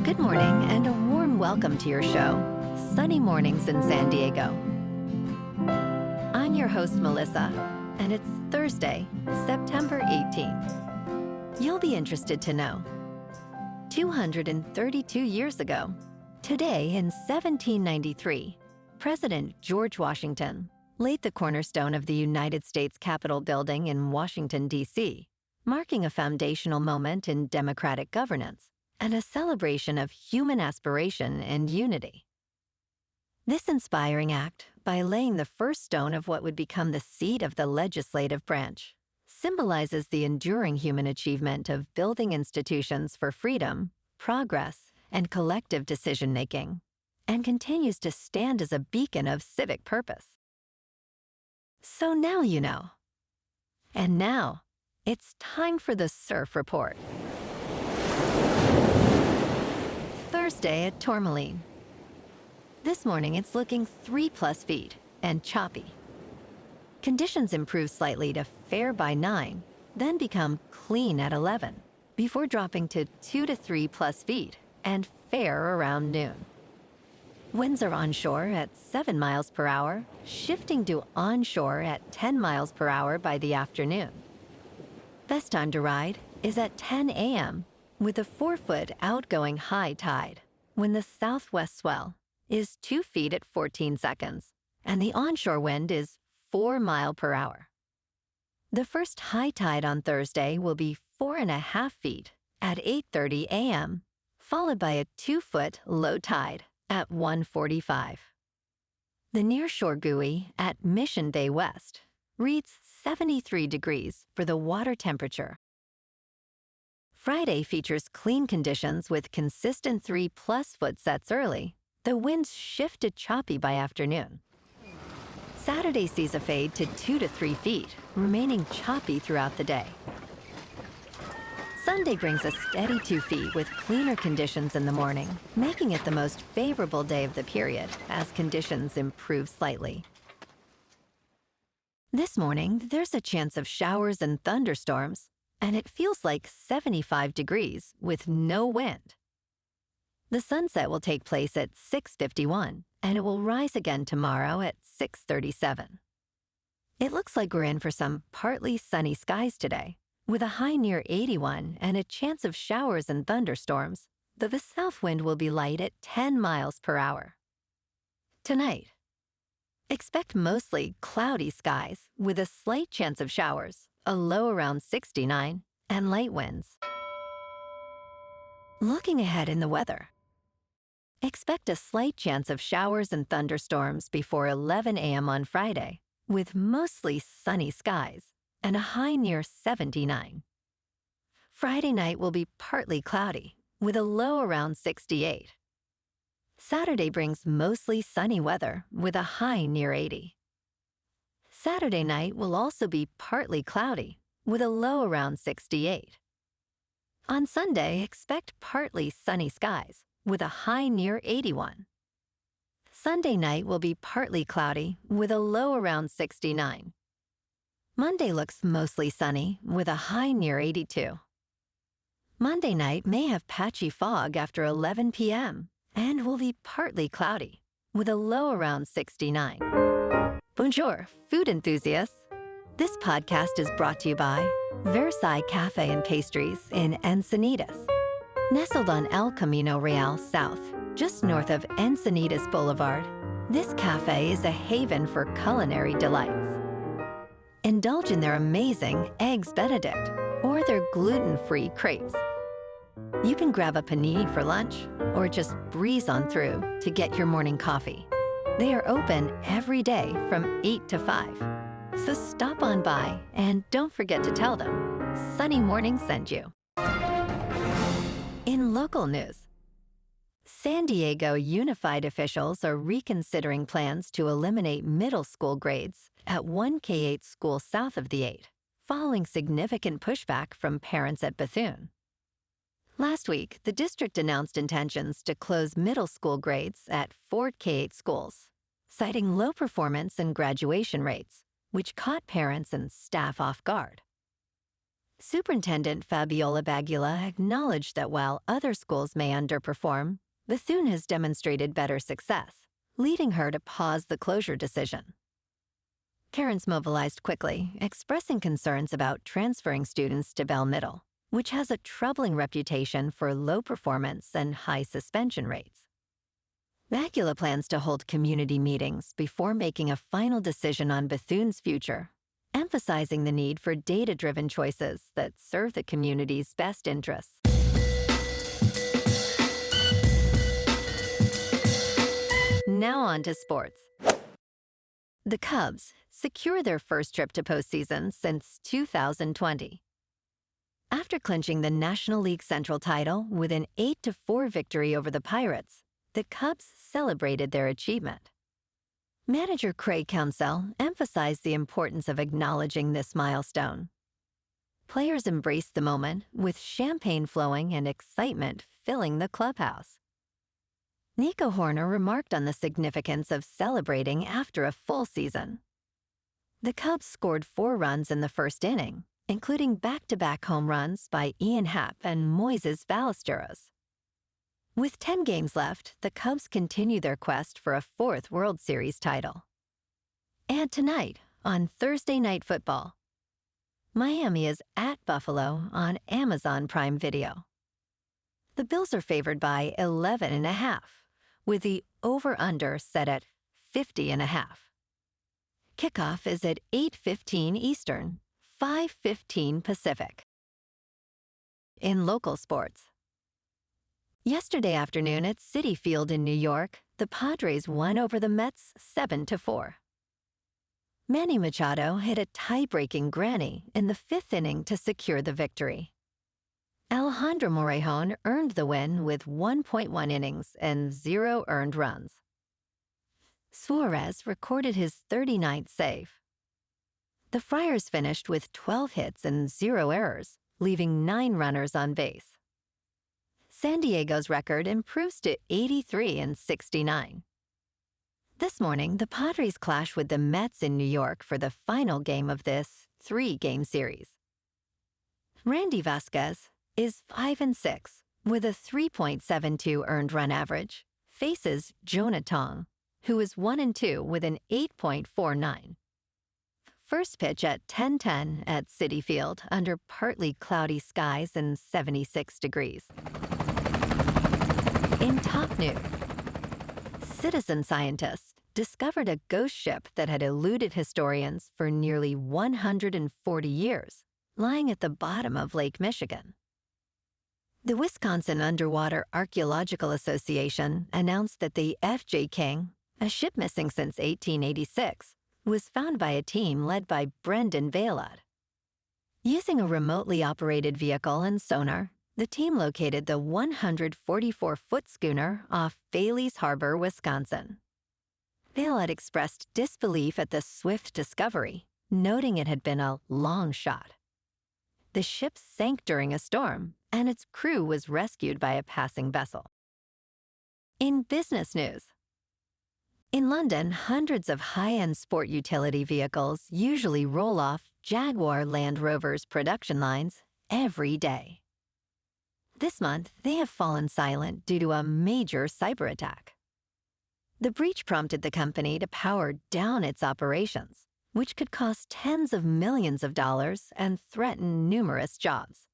Good morning and a warm welcome to your show, Sunny Mornings in San Diego. I'm your host, Melissa, and it's Thursday, September 18th. You'll be interested to know, 232 years ago, today in 1793, President George Washington laid the cornerstone of the United States Capitol building in Washington, D.C., marking a foundational moment in democratic governance and a celebration of human aspiration and unity. This inspiring act, by laying the first stone of what would become the seat of the legislative branch, symbolizes the enduring human achievement of building institutions for freedom, progress, and collective decision-making, and continues to stand as a beacon of civic purpose. So now you know. And now, it's time for the Surf Report. Thursday at Tourmaline. This morning it's looking 3+ feet and choppy. Conditions improve slightly to fair by 9, then become clean at 11, before dropping to 2 to 3+ feet and fair around noon. Winds are onshore at 7 miles per hour, shifting to onshore at 10 miles per hour by the afternoon. Best time to ride is at 10 a.m. with a 4-foot outgoing high tide, when the southwest swell is 2 feet at 14 seconds, and the onshore wind is 4 miles per hour. The first high tide on Thursday will be 4.5 feet at 8:30 a.m., followed by a 2-foot low tide at 1:45. The nearshore buoy at Mission Bay West reads 73 degrees for the water temperature. Friday features clean conditions with consistent 3+ foot sets early. The winds shift to choppy by afternoon. Saturday sees a fade to 2 to 3 feet, remaining choppy throughout the day. Sunday brings a steady 2 feet with cleaner conditions in the morning, making it the most favorable day of the period as conditions improve slightly. This morning, there's a chance of showers and thunderstorms, and it feels like 75 degrees with no wind. The sunset will take place at 6:51, and it will rise again tomorrow at 6:37. It looks like we're in for some partly sunny skies today, with a high near 81 and a chance of showers and thunderstorms, though the south wind will be light at 10 miles per hour. Tonight, expect mostly cloudy skies with a slight chance of showers, a low around 69, and light winds. Looking ahead in the weather, expect a slight chance of showers and thunderstorms before 11 a.m. on Friday, with mostly sunny skies and a high near 79. Friday night will be partly cloudy, with a low around 68. Saturday brings mostly sunny weather with a high near 80. Saturday night will also be partly cloudy, with a low around 68. On Sunday, expect partly sunny skies, with a high near 81. Sunday night will be partly cloudy, with a low around 69. Monday looks mostly sunny, with a high near 82. Monday night may have patchy fog after 11 p.m., and will be partly cloudy, with a low around 69. Bonjour, food enthusiasts. This podcast is brought to you by Versailles Cafe and Pastries in Encinitas. Nestled on El Camino Real South, just north of Encinitas Boulevard, this cafe is a haven for culinary delights. Indulge in their amazing Eggs Benedict or their gluten-free crepes. You can grab a panini for lunch or just breeze on through to get your morning coffee. They are open every day from 8 to 5. So stop on by and don't forget to tell them Sunny Morning sent you. In local news, San Diego Unified officials are reconsidering plans to eliminate middle school grades at one K-8 school south of the 8, following significant pushback from parents at Bethune. Last week, the district announced intentions to close middle school grades at 4 K-8 schools, citing low performance and graduation rates, which caught parents and staff off guard. Superintendent Fabiola Bagula acknowledged that while other schools may underperform, Bethune has demonstrated better success, leading her to pause the closure decision. Parents mobilized quickly, expressing concerns about transferring students to Bell Middle, which has a troubling reputation for low performance and high suspension rates. Bagula plans to hold community meetings before making a final decision on Bethune's future, emphasizing the need for data-driven choices that serve the community's best interests. Now on to sports. The Cubs secure their first trip to postseason since 2020. After clinching the National League Central title with an 8-4 victory over the Pirates, the Cubs celebrated their achievement. Manager Craig Counsell emphasized the importance of acknowledging this milestone. Players embraced the moment, with champagne flowing and excitement filling the clubhouse. Nico Horner remarked on the significance of celebrating after a full season. The Cubs scored 4 runs in the first inning, including back-to-back home runs by Ian Happ and Moises Ballesteros. With 10 games left, the Cubs continue their quest for a 4th World Series title. And tonight, on Thursday Night Football, Miami is at Buffalo on Amazon Prime Video. The Bills are favored by 11.5, with the over-under set at 50.5. Kickoff is at 8:15 Eastern, 5:15 Pacific. In local sports, yesterday afternoon at Citi Field in New York, the Padres won over the Mets 7-4. Manny Machado hit a tie-breaking granny in the 5th inning to secure the victory. Alejandro Morejon earned the win with 1.1 innings and 0 earned runs. Suarez recorded his 39th save. The Friars finished with 12 hits and 0 errors, leaving 9 runners on base. San Diego's record improves to 83-69. This morning, the Padres clash with the Mets in New York for the final game of this 3-game series. Randy Vasquez is 5-6 with a 3.72 earned run average, faces Jonah Tong, who is 1-2 with an 8.49. First pitch at 10:10 at Citi Field under partly cloudy skies and 76 degrees. In top news, citizen scientists discovered a ghost ship that had eluded historians for nearly 140 years, lying at the bottom of Lake Michigan. The Wisconsin Underwater Archaeological Association announced that the F.J. King, a ship missing since 1886, was found by a team led by Brendan Vailad. Using a remotely operated vehicle and sonar, the team located the 144-foot schooner off Bailey's Harbor, Wisconsin. Vailad expressed disbelief at the swift discovery, noting it had been a long shot. The ship sank during a storm, and its crew was rescued by a passing vessel. In business news, in London, hundreds of high-end sport utility vehicles usually roll off Jaguar Land Rover's production lines every day. This month, they have fallen silent due to a major cyberattack. The breach prompted the company to power down its operations, which could cost tens of millions of dollars and threaten numerous jobs.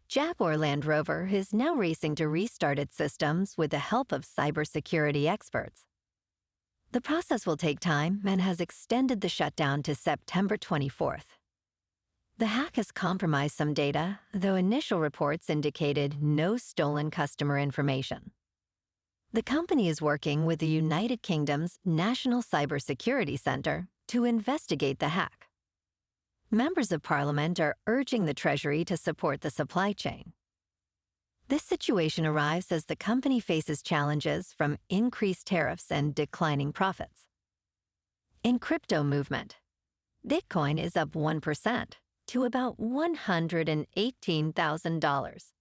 Jaguar Land Rover is now racing to restart its systems with the help of cybersecurity experts. The process will take time and has extended the shutdown to September 24th. The hack has compromised some data, though initial reports indicated no stolen customer information. The company is working with the United Kingdom's National Cybersecurity Center to investigate the hack. Members of Parliament are urging the Treasury to support the supply chain. This situation arrives as the company faces challenges from increased tariffs and declining profits. In crypto movement, Bitcoin is up 1% to about $118,000.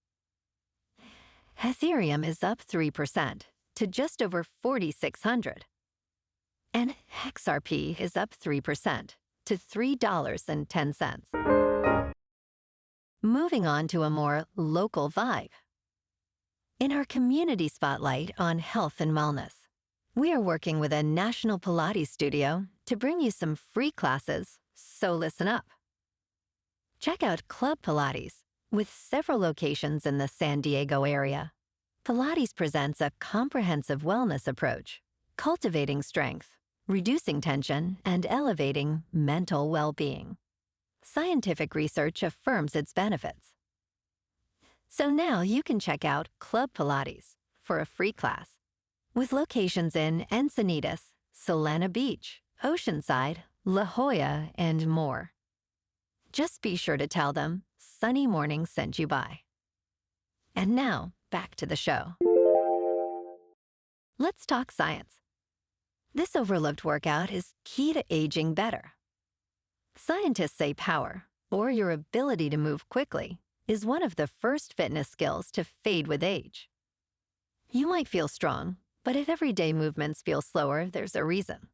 Ethereum is up 3% to just over 4,600. And XRP is up 3% to $3.10. Moving on to a more local vibe. In our community spotlight on health and wellness, we are working with a national Pilates studio to bring you some free classes, so listen up. Check out Club Pilates, with several locations in the San Diego area. Pilates presents a comprehensive wellness approach, cultivating strength, reducing tension, and elevating mental well-being. Scientific research affirms its benefits. So now you can check out Club Pilates for a free class, with locations in Encinitas, Solana Beach, Oceanside, La Jolla, and more. Just be sure to tell them Sunny Morning sent you by. And now, back to the show. Let's talk science. This overlooked workout is key to aging better. Scientists say power, or your ability to move quickly, is one of the first fitness skills to fade with age. You might feel strong, but if everyday movements feel slower, there's a reason.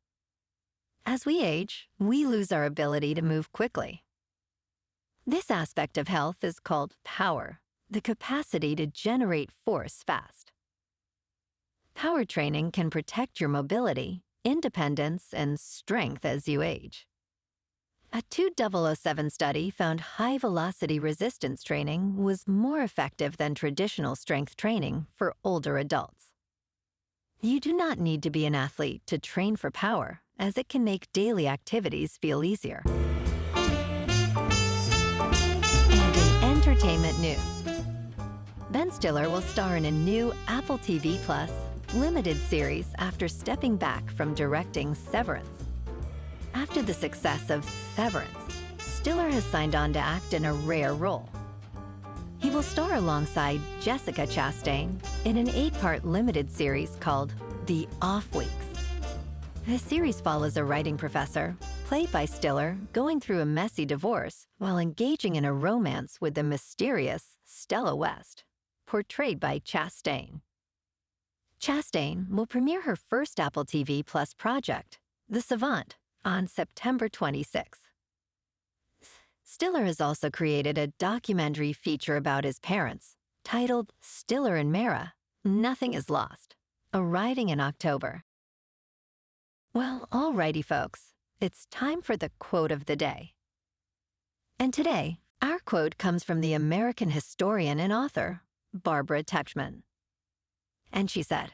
As we age, we lose our ability to move quickly. This aspect of health is called power, the capacity to generate force fast. Power training can protect your mobility, independence, and strength as you age. A 2007 study found high-velocity resistance training was more effective than traditional strength training for older adults. You do not need to be an athlete to train for power, as it can make daily activities feel easier. And in entertainment news, Ben Stiller will star in a new Apple TV Plus limited series after stepping back from directing Severance. After the success of Severance, Stiller has signed on to act in a rare role. He will star alongside Jessica Chastain in an 8-part limited series called The Off Weeks. The series follows a writing professor, played by Stiller, going through a messy divorce while engaging in a romance with the mysterious Stella West, portrayed by Chastain. Chastain will premiere her first Apple TV Plus project, The Savant, on September 26th. Stiller has also created a documentary feature about his parents, titled Stiller and Mara, Nothing is Lost, arriving in October. Well, alrighty folks, it's time for the quote of the day. And today, our quote comes from the American historian and author, Barbara Tuchman. And she said,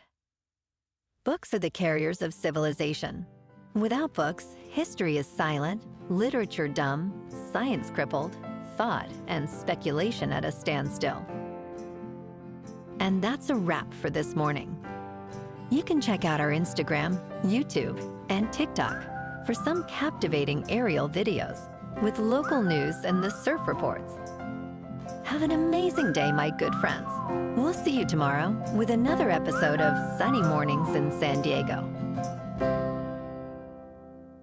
"Books are the carriers of civilization. Without books, history is silent, literature dumb, science crippled, thought and speculation at a standstill." And that's a wrap for this morning. You can check out our Instagram, YouTube, and TikTok for some captivating aerial videos with local news and the surf reports. Have an amazing day, my good friends. We'll see you tomorrow with another episode of Sunny Mornings in San Diego.